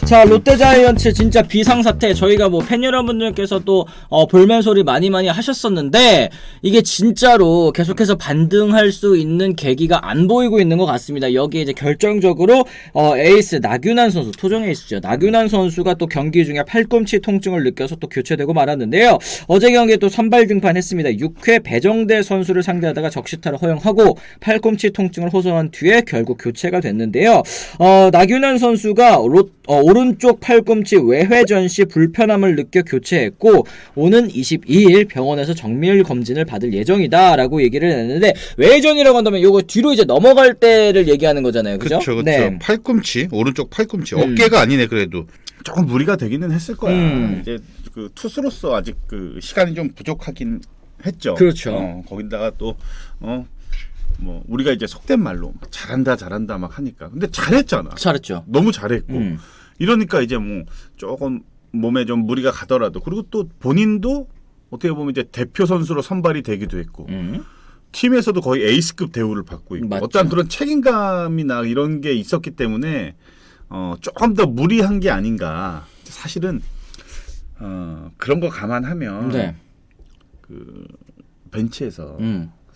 자, 롯데자이언츠 진짜 비상사태. 저희가 뭐 팬 여러분들께서도 볼멘 소리 많이 하셨었는데 이게 진짜로 계속해서 반등할 수 있는 계기가 안 보이고 있는 것 같습니다. 여기에 이제 결정적으로 에이스 나균환 선수, 토종 에이스죠. 나균환 선수가 또 경기 중에 팔꿈치 통증을 느껴서 또 교체되고 말았는데요. 어제 경기에 또 선발 등판했습니다. 6회 배정대 선수를 상대하다가 적시타를 허용하고 팔꿈치 통증을 호소한 뒤에 결국 교체가 됐는데요. 나균환 선수가 오른쪽 팔꿈치 외회전 시 불편함을 느껴 교체했고 오는 22일 병원에서 정밀 검진을 받을 예정이다 라고 얘기를 했는데, 외회전이라고 한다면 요거 뒤로 이제 넘어갈 때를 얘기하는 거잖아요. 그죠? 그렇죠. 네. 팔꿈치, 오른쪽 팔꿈치, 어깨가 아니네. 그래도 조금 무리가 되기는 했을 거야. 이제 그 투수로서 아직 그 시간이 좀 부족하긴 했죠. 그렇죠. 거기다가 또 뭐 우리가 이제 속된 말로 잘한다 막 하니까, 근데 잘했잖아. 잘했죠. 너무 잘했고 이러니까 이제 뭐 조금 몸에 좀 무리가 가더라도, 그리고 또 본인도 어떻게 보면 이제 대표 선수로 선발이 되기도 했고 팀에서도 거의 에이스급 대우를 받고 있고, 맞죠. 어떤 그런 책임감이나 이런 게 있었기 때문에 조금 더 무리한 게 아닌가. 사실은 그런 거 감안하면 네. 그 벤치에서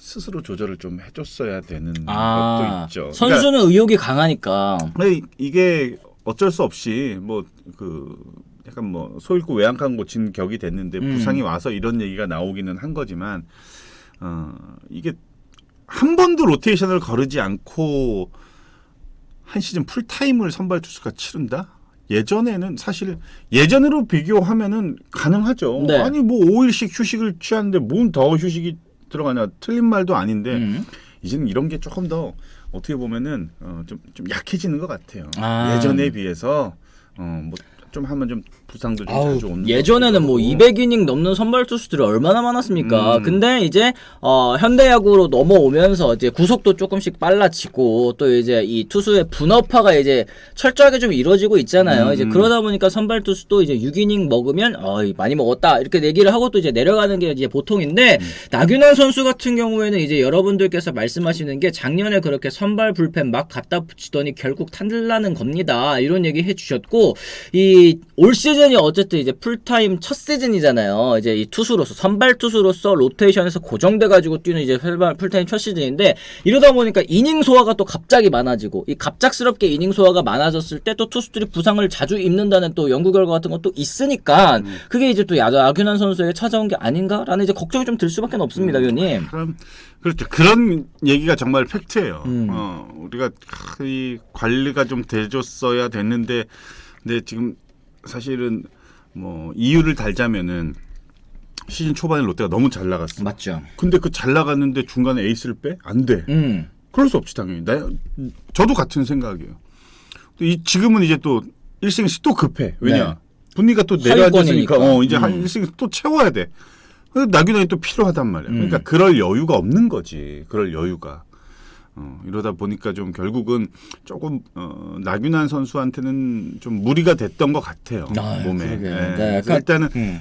스스로 조절을 좀 해줬어야 되는 것도 있죠. 선수는 그러니까, 의욕이 강하니까. 이게 어쩔 수 없이 뭐 그 약간 뭐 소잃고 외양간 고친 격이 됐는데 부상이 와서 이런 얘기가 나오기는 한 거지만, 이게 한 번도 로테이션을 거르지 않고 한 시즌 풀타임을 선발 투수가 치른다? 예전에는 사실 예전으로 비교하면은 가능하죠. 네. 아니 뭐 5일씩 휴식을 취하는데 뭔 더 휴식이 들어가냐, 틀린 말도 아닌데 이제는 이런 게 조금 더 어떻게 보면은 좀 약해지는 것 같아요. 예전에 비해서 뭐 좀 하면 좀 부상도 좀 자주 오는. 예전에는 뭐 200이닝 넘는 선발 투수들이 얼마나 많았습니까? 근데 이제 현대야구로 넘어오면서 이제 구속도 조금씩 빨라지고 또 이제 이 투수의 분업화가 이제 철저하게 좀 이루어지고 있잖아요. 이제 그러다 보니까 선발 투수도 이제 6이닝 먹으면 많이 먹었다 이렇게 얘기를 하고 또 이제 내려가는 게 이제 보통인데, 나균환 선수 같은 경우에는 이제 여러분들께서 말씀하시는 게 작년에 그렇게 선발 불펜 막 갖다 붙이더니 결국 탄들라는 겁니다. 이런 얘기 해주셨고, 이 올 시즌이 어쨌든 이제 풀타임 첫 시즌이잖아요. 이제 이 투수로서, 선발 투수로서 로테이션에서 고정돼가지고 뛰는 이제 풀타임 첫 시즌인데, 이러다 보니까 이닝 소화가 또 갑자기 많아지고, 이 갑작스럽게 이닝 소화가 많아졌을 때 또 투수들이 부상을 자주 입는다는 또 연구 결과 같은 것도 있으니까 그게 이제 또 나균환 선수에게 찾아온 게 아닌가라는 이제 걱정이 좀 들 수밖에 없습니다, 위원님. 그렇죠. 그런 얘기가 정말 팩트예요. 우리가 이 관리가 좀 돼줬어야 됐는데, 근데 지금 사실은 뭐 이유를 달자면은 시즌 초반에 롯데가 너무 잘 나갔어. 맞죠. 근데 그 잘 나갔는데 중간에 에이스를 빼? 안 돼. 그럴 수 없지 당연히. 저도 같은 생각이에요. 지금은 이제 또 1승씩 또 급해. 왜냐? 네. 분위기가 또 내려앉았으니까 이제 한 1승 또 채워야 돼. 나균환이 또 필요하단 말이야. 그러니까 그럴 여유가 없는 거지. 그럴 여유가. 이러다 보니까 좀 결국은 조금 나균환 선수한테는 좀 무리가 됐던 것 같아요. 몸에. 네.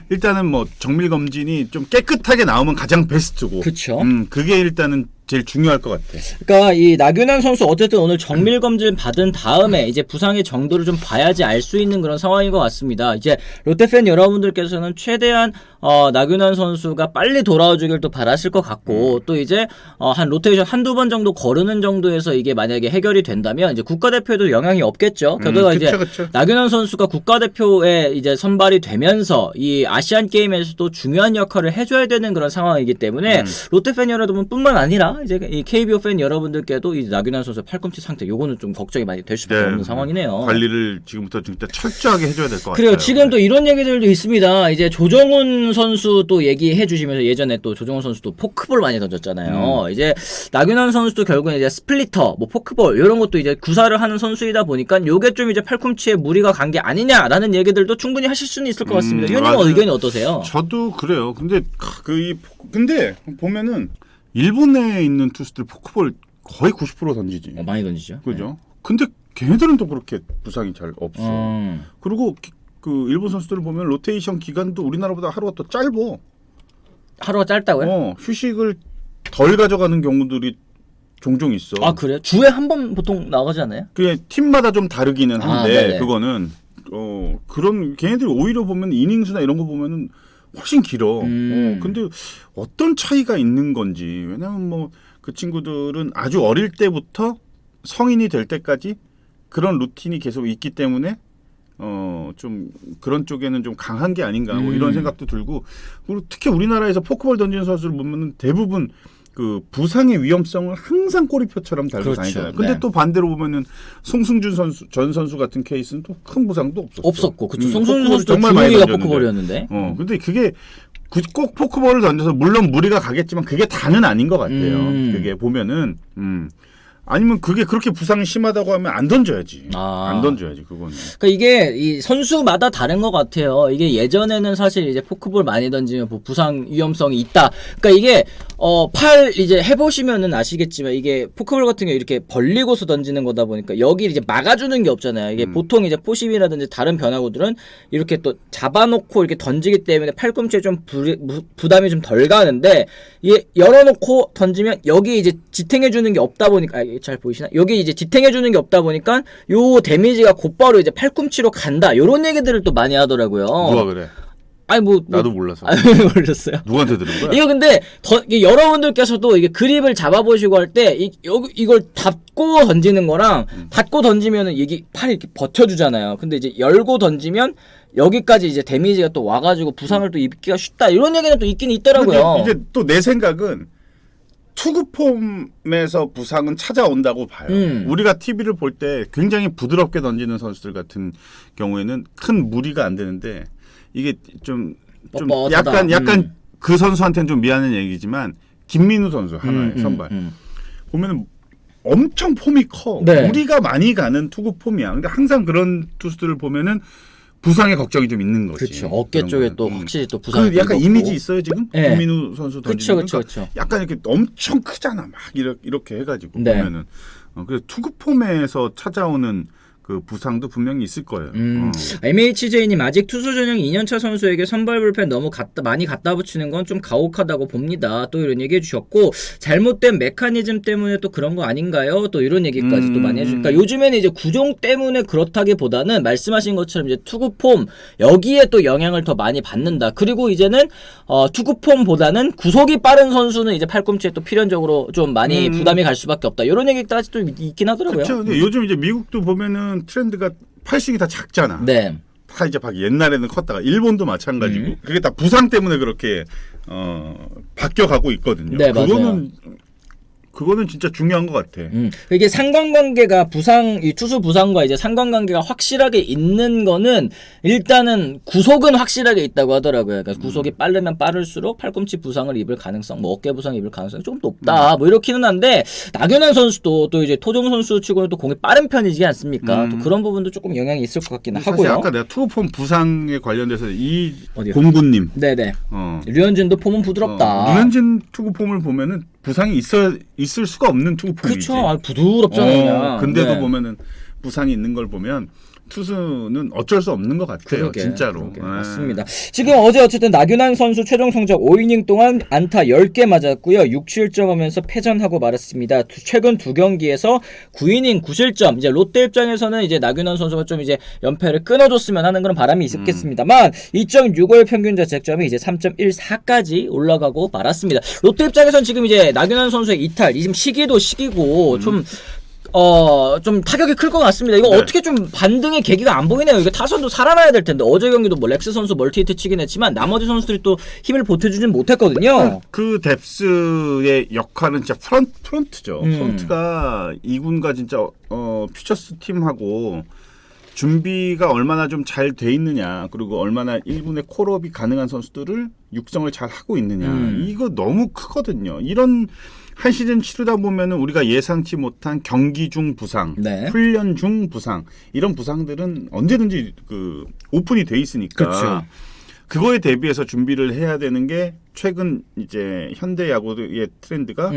일단은 뭐 정밀 검진이 좀 깨끗하게 나오면 가장 베스트고. 그렇죠. 그게 일단은 제일 중요할 것 같아. 그러니까 이 나균환 선수 어쨌든 오늘 정밀 검진 받은 다음에 이제 부상의 정도를 좀 봐야지 알 수 있는 그런 상황인 것 같습니다. 이제 롯데 팬 여러분들께서는 최대한 나균환 선수가 빨리 돌아오주길 또 바라실 것 같고, 또 이제 한 로테이션 한두 번 정도 거르는 정도에서 이게 만약에 해결이 된다면 이제 국가대표에도 영향이 없겠죠. 게다가 이제 나균환 선수가 국가대표에 이제 선발이 되면서 이 아시안 게임에서도 중요한 역할을 해줘야 되는 그런 상황이기 때문에 롯데 팬 여러분뿐만 아니라 이제 이 KBO 팬 여러분들께도 이 나균환 선수의 팔꿈치 상태, 요거는 좀 걱정이 많이 될 수밖에 없는 상황이네요. 관리를 지금부터 진짜 철저하게 해줘야 될 것 같아요. 그래요. 지금 또 이런 얘기들도 있습니다. 이제 조정훈 선수 또 얘기해 주시면서, 예전에 또 조정훈 선수도 포크볼 많이 던졌잖아요. 이제 나균환 선수도 결국은 이제 스플리터, 뭐 포크볼 이런 것도 이제 구사를 하는 선수이다 보니까 요게 좀 이제 팔꿈치에 무리가 간 게 아니냐라는 얘기들도 충분히 하실 수는 있을 것 같습니다. 위원님 의견이 어떠세요? 저도 그래요. 근데 근데 보면은 일본에 있는 투수들 포크볼 거의 90% 던지지. 많이 던지죠. 그죠? 네. 근데 걔네들은 또 그렇게 부상이 잘 없어. 그리고 그 일본 선수들을 보면 로테이션 기간도 우리나라보다 하루가 더 짧어. 하루가 짧다고요? 휴식을 덜 가져가는 경우들이 종종 있어. 아, 그래요? 주에 한 번 보통 나가지 않아요? 그게 팀마다 좀 다르기는 한데, 그거는 그런 걔네들이 오히려 보면 이닝수나 이런 거 보면은 훨씬 길어. 근데 어떤 차이가 있는 건지. 왜냐면 뭐 그 친구들은 아주 어릴 때부터 성인이 될 때까지 그런 루틴이 계속 있기 때문에 좀 그런 쪽에는 좀 강한 게 아닌가 뭐 이런 생각도 들고, 그리고 특히 우리나라에서 포크볼 던지는 선수를 보면은 대부분 그 부상의 위험성을 항상 꼬리표처럼 달고 그렇죠. 다니잖아요. 근데 네. 또 반대로 보면은 송승준 전 선수 같은 케이스는 또 큰 부상도 없었고, 그쵸. 송승준 포크볼을 선수도 정말 많이 주무기가 던졌는데. 포크볼이었는데. 근데 그게 꼭 포크볼을 던져서 물론 무리가 가겠지만 그게 다는 아닌 것 같아요. 그게 보면은 아니면 그게 그렇게 부상이 심하다고 하면 안 던져야지. 안 던져야지 그거는. 그러니까 이게 이 선수마다 다른 것 같아요. 이게 예전에는 사실 이제 포크볼 많이 던지면 뭐 부상 위험성이 있다. 그러니까 이게 팔 이제 해보시면은 아시겠지만 이게 포크볼 같은 경우 이렇게 벌리고서 던지는 거다 보니까 여기 이제 막아주는 게 없잖아요. 이게 보통 이제 포심이라든지 다른 변화구들은 이렇게 또 잡아놓고 이렇게 던지기 때문에 팔꿈치에 좀 부담이 좀 덜 가는데 이게 열어놓고 던지면 여기 이제 지탱해주는 게 없다 보니까 잘 보이시나? 여기 이제 지탱해주는 게 없다 보니까 요 데미지가 곧바로 이제 팔꿈치로 간다. 요런 얘기들을 또 많이 하더라고요. 누가 그래? 아니 뭐 나도 몰라서. 몰랐어요. 누구한테 들은 거야? 이거 근데 여러분들께서도 이게 그립을 잡아보시고 할 때 이걸 닫고 던지는 거랑 닫고 던지면은 이게 팔이 이렇게 버텨주잖아요. 근데 이제 열고 던지면 여기까지 이제 데미지가 또 와가지고 부상을 또 입기가 쉽다. 이런 얘기는 또 있긴 있더라고요. 이제 또 내 생각은 투구폼에서 부상은 찾아온다고 봐요. 우리가 TV를 볼 때 굉장히 부드럽게 던지는 선수들 같은 경우에는 큰 무리가 안 되는데 이게 좀 뻣뻣하다. 약간 그 선수한테는 좀 미안한 얘기지만 김민우 선수 하나의 선발 보면은 엄청 폼이 커. 네. 무리가 많이 가는 투구 폼이야. 그러니까 항상 그런 투수들을 보면은 부상의 걱정이 좀 있는 거지. 그렇죠. 어깨 쪽에 또 확실히 또 부상이 그 약간 있고. 이미지 있어요 지금? 네. 김민우 선수 던지는 그쵸. 약간 이렇게 엄청 크잖아. 막 이렇게 해가지고 네. 보면은 그래서 투구 폼에서 찾아오는 그 부상도 분명히 있을 거예요. MHJ님 아직 투수 전형 2년차 선수에게 선발 불펜 너무 많이 갖다 붙이는 건 좀 가혹하다고 봅니다. 또 이런 얘기 해주셨고 잘못된 메커니즘 때문에 또 그런 거 아닌가요? 또 이런 얘기까지 또 많이 해주니까 요즘에는 이제 구종 때문에 그렇다기보다는 말씀하신 것처럼 이제 투구 폼 여기에 또 영향을 더 많이 받는다. 그리고 이제는 투구 폼보다는 구속이 빠른 선수는 이제 팔꿈치에 또 필연적으로 좀 많이 부담이 갈 수밖에 없다. 이런 얘기까지 또 있긴 하더라고요. 그렇죠. 근데 요즘 이제 미국도 보면은 트렌드가 팔식이 다 작잖아. 네. 다 이제 옛날에는 컸다가 일본도 마찬가지고 그게 다 부상 때문에 그렇게 바뀌어가고 있거든요. 네, 맞아요. 그거는 진짜 중요한 것 같아. 이게 상관관계가 이 투수 부상과 이제 상관관계가 확실하게 있는 거는 일단은 구속은 확실하게 있다고 하더라고요. 그러니까 구속이 빠르면 빠를수록 팔꿈치 부상을 입을 가능성, 뭐 어깨 부상 입을 가능성이 좀 높다. 뭐 이렇기는 한데 나균환 선수도 또 이제 토종 선수 치고는 또 공이 빠른 편이지 않습니까? 또 그런 부분도 조금 영향이 있을 것 같긴 사실 하고요. 아까 내가 투구폼 부상에 관련돼서 이 어디요? 공구님, 네네. 류현진도 폼은 부드럽다. 류현진 투구폼을 보면은 부상이 있을 수가 없는 투구폼이지. 그렇죠. 부드럽잖아요. 그냥. 근데도 네. 보면은 부상이 있는 걸 보면 투수는 어쩔 수 없는 것 같아요. 그러게, 진짜로. 그러게, 맞습니다. 지금 어제 어쨌든 나균환 선수 최종 성적 5이닝 동안 안타 10개 맞았고요. 6실점하면서 패전하고 말았습니다. 최근 2경기에서 9이닝 9실점. 이제 롯데 입장에서는 이제 나균환 선수가 좀 이제 연패를 끊어줬으면 하는 그런 바람이 있었겠습니다만 2.65의 평균 자책점이 이제 3.14까지 올라가고 말았습니다. 롯데 입장에서는 지금 이제 나균환 선수의 이탈, 지금 시기도 시기고 좀 타격이 클 것 같습니다. 이거 네. 어떻게 좀 반등의 계기가 안 보이네요. 이거 타선도 살아나야 될 텐데 어제 경기도 뭐 렉스 선수 멀티히트 치긴 했지만 나머지 선수들이 또 힘을 보태주진 못했거든요. 그 뎁스의 역할은 진짜 프런트죠. 프런트가 2군과 진짜 퓨처스 팀하고 준비가 얼마나 좀 잘 돼 있느냐, 그리고 얼마나 1군의 콜업이 가능한 선수들을 육성을 잘 하고 있느냐, 이거 너무 크거든요. 이런 한 시즌 치르다 보면은 우리가 예상치 못한 경기 중 부상, 네. 훈련 중 부상, 이런 부상들은 언제든지 오픈이 돼 있으니까 그렇죠. 그거에 대비해서 준비를 해야 되는 게 최근 이제 현대 야구의 트렌드가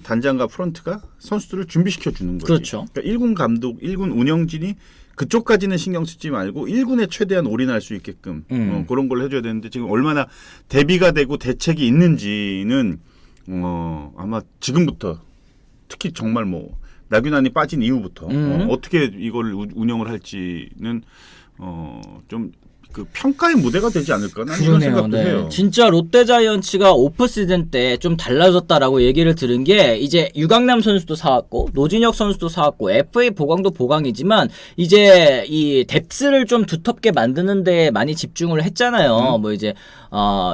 단장과 프런트가 선수들을 준비시켜 주는 거죠. 그렇죠. 그러니까 1군 감독, 1군 운영진이 그쪽까지는 신경 쓰지 말고 1군에 최대한 올인할 수 있게끔 그런 걸 해줘야 되는데 지금 얼마나 대비가 되고 대책이 있는지는 아마 지금부터 특히 정말 뭐 나균환이 빠진 이후부터 어떻게 이걸 운영을 할지는 좀 그 평가의 무대가 되지 않을까? 나는 이런 그러네요. 생각도 네. 해요. 진짜 롯데자이언츠가 오프 시즌 때 좀 달라졌다라고 얘기를 들은 게 이제 유강남 선수도 사왔고 노진혁 선수도 사왔고 FA 보강도 보강이지만 이제 이 뎁스를 좀 두텁게 만드는 데 많이 집중을 했잖아요. 뭐 이제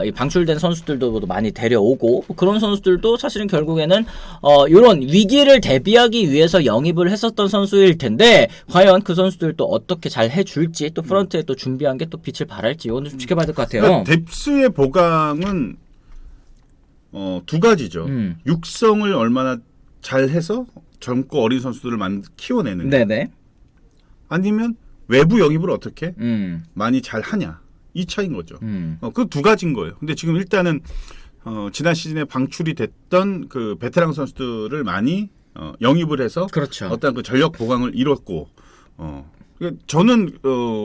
이 방출된 선수들도 많이 데려오고 뭐 그런 선수들도 사실은 결국에는 이런 위기를 대비하기 위해서 영입을 했었던 선수일 텐데 과연 그 선수들도 어떻게 잘 해줄지 또 프런트에 또 준비한 게 또 빛을 발할지 이건 좀 지켜봐야 될 것 같아요. 그러니까 뎁스의 보강은 두 가지죠. 육성을 얼마나 잘해서 젊고 어린 선수들을 키워내는. 네네. 아니면 외부 영입을 어떻게 많이 잘하냐. 이 차이인 거죠. 그 두 가지인 거예요. 근데 지금 일단은 지난 시즌에 방출이 됐던 그 베테랑 선수들을 많이 영입을 해서 그렇죠. 어떤 그 전력 보강을 이뤘고 저는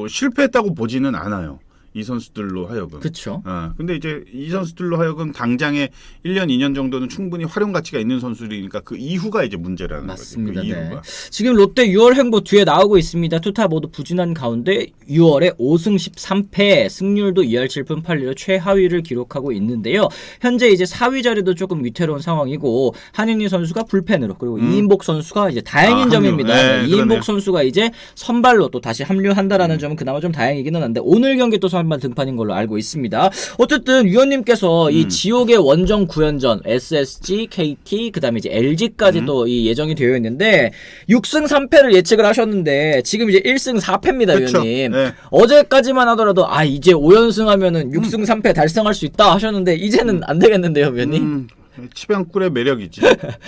실패했다고 보지는 않아요. 이 선수들로 하여금. 그렇죠. 근데 이제 이 선수들로 하여금 당장에 1년, 2년 정도는 충분히 활용 가치가 있는 선수들이니까 그 이후가 이제 문제라는 맞습니다. 거죠. 그 네. 이후가. 지금 롯데 6월 행보 뒤에 나오고 있습니다. 투타 모두 부진한 가운데 6월에 5승 13패, 승률도 2할 7푼 8리로 최하위를 기록하고 있는데요. 현재 이제 4위 자리도 조금 위태로운 상황이고 한윤희 선수가 불펜으로 그리고 이인복 선수가 이제 다행인 점입니다. 네, 이인복 그러네요. 선수가 이제 선발로 또 다시 합류한다라는 점은 그나마 좀 다행이기는 한데 오늘 경기 또 선발 등판인 걸로 알고 있습니다. 어쨌든 위원님께서 이 지옥의 원정 9연전 SSG, KT 그다음에 이제 LG까지 또 이 예정이 되어 있는데 6승 3패를 예측을 하셨는데 지금 이제 1승 4패입니다, 그쵸. 위원님. 네. 어제까지만 하더라도 이제 5연승 하면은 6승 3패 달성할 수 있다 하셨는데 이제는 안 되겠는데요, 위원님. 치명꿀의 매력이지.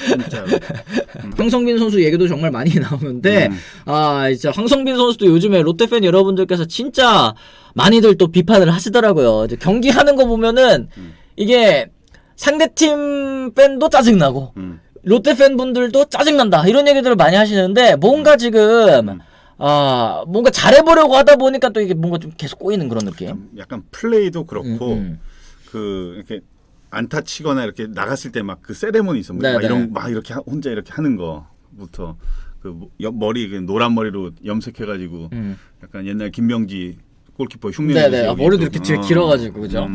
진짜로. 황성빈 선수 얘기도 정말 많이 나오는데 진짜 황성빈 선수도 요즘에 롯데 팬 여러분들께서 진짜 많이들 또 비판을 하시더라고요. 이제 경기 하는 거 보면은 이게 상대팀 팬도 짜증나고 롯데 팬분들도 짜증난다 이런 얘기들을 많이 하시는데 뭔가 지금 뭔가 잘해보려고 하다 보니까 또 이게 뭔가 좀 계속 꼬이는 그런 느낌. 약간 플레이도 그렇고 그 이렇게 안타 치거나 이렇게 나갔을 때 막 그 세레모니 있어. 막 이렇게 혼자 이렇게 하는 거부터 그 머리 노란 머리로 염색해가지고 약간 옛날 김명지 골키퍼 흉내. 네네. 머리도 이렇게 되게 길어가지고 그죠.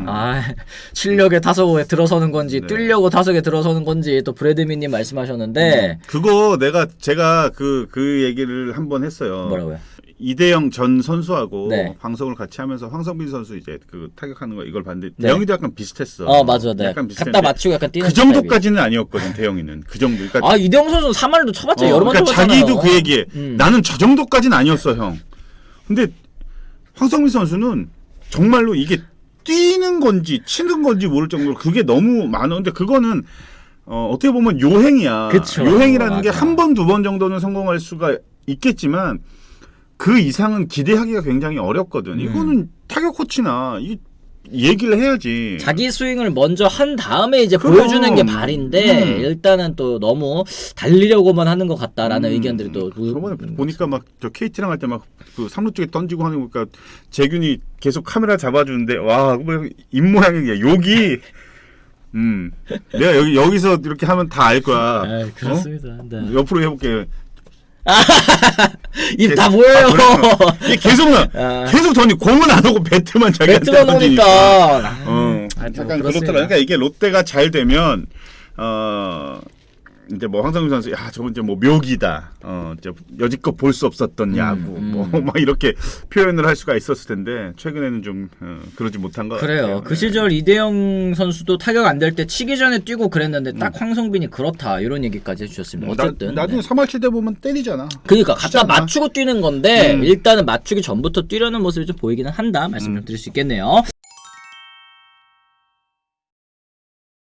실력의 타석에 들어서는 건지 뛰려고 타석에 들어서는 건지 또 브래드민님 말씀하셨는데 그거 제가 그 얘기를 한번 했어요. 뭐라고요? 이대영 전 선수하고 네. 방송을 같이 하면서 황성빈 선수 이제 그 타격하는 거 이걸 봤는데 네. 대영이도 약간 비슷했어. 맞아. 네. 약간 갖다 맞추고 약간 뛰는 그 정도까지는 아니었거든. 대영이는 그 정도. 그러니까 이대영 선수는 3할도 쳐봤죠. 여러 번 그러니까 쳐봤잖아요. 자기도 그 얘기해. 나는 저 정도까지는 아니었어, 형. 근데 황성민 선수는 정말로 이게 뛰는 건지 치는 건지 모를 정도로 그게 너무 많아. 근데 그거는 어떻게 보면 요행이야. 그쵸. 요행이라는 게 맞아. 한 번, 두 번 정도는 성공할 수가 있겠지만 그 이상은 기대하기가 굉장히 어렵거든. 이거는 타격 코치나 얘기를 해야지. 자기 스윙을 먼저 한 다음에 이제 그럼. 보여주는 게 발인데 일단은 또 너무 달리려고만 하는 것 같다라는 의견들이 또 저번에 보니까 막 저 KT랑 할 때 막 그 3루 쪽에 던지고 하는 거 보니까 재균이 계속 카메라 잡아주는데 와, 입 모양이 여기 내가 여기서 이렇게 하면 다 알 거야. 그렇습니다. 네. 옆으로 해볼게. 입 다 보여요. 이게 계속 계속 던지 공은 안 오고 배트만 자기한테 배트만 던지니까. 오니까. 약간 그렇습니다. 그렇더라. 그러니까 이게 롯데가 잘 되면 이제 뭐 황성민 선수 저건 이제 뭐 묘기다. 이제 여지껏 볼 수 없었던 야구 막 이렇게 표현을 할 수가 있었을 텐데 최근에는 좀 그러지 못한 것 그래요. 같아요. 그 시절 이대영 선수도 타격 안 될 때 치기 전에 뛰고 그랬는데 딱 황성빈이 그렇다 이런 얘기까지 해주셨습니다. 어쨌든 나중에 3할 칠 때 보면 때리잖아. 그러니까 치지 갖다 않나? 맞추고 뛰는 건데 일단은 맞추기 전부터 뛰려는 모습이 좀 보이기는 한다 말씀 좀 드릴 수 있겠네요.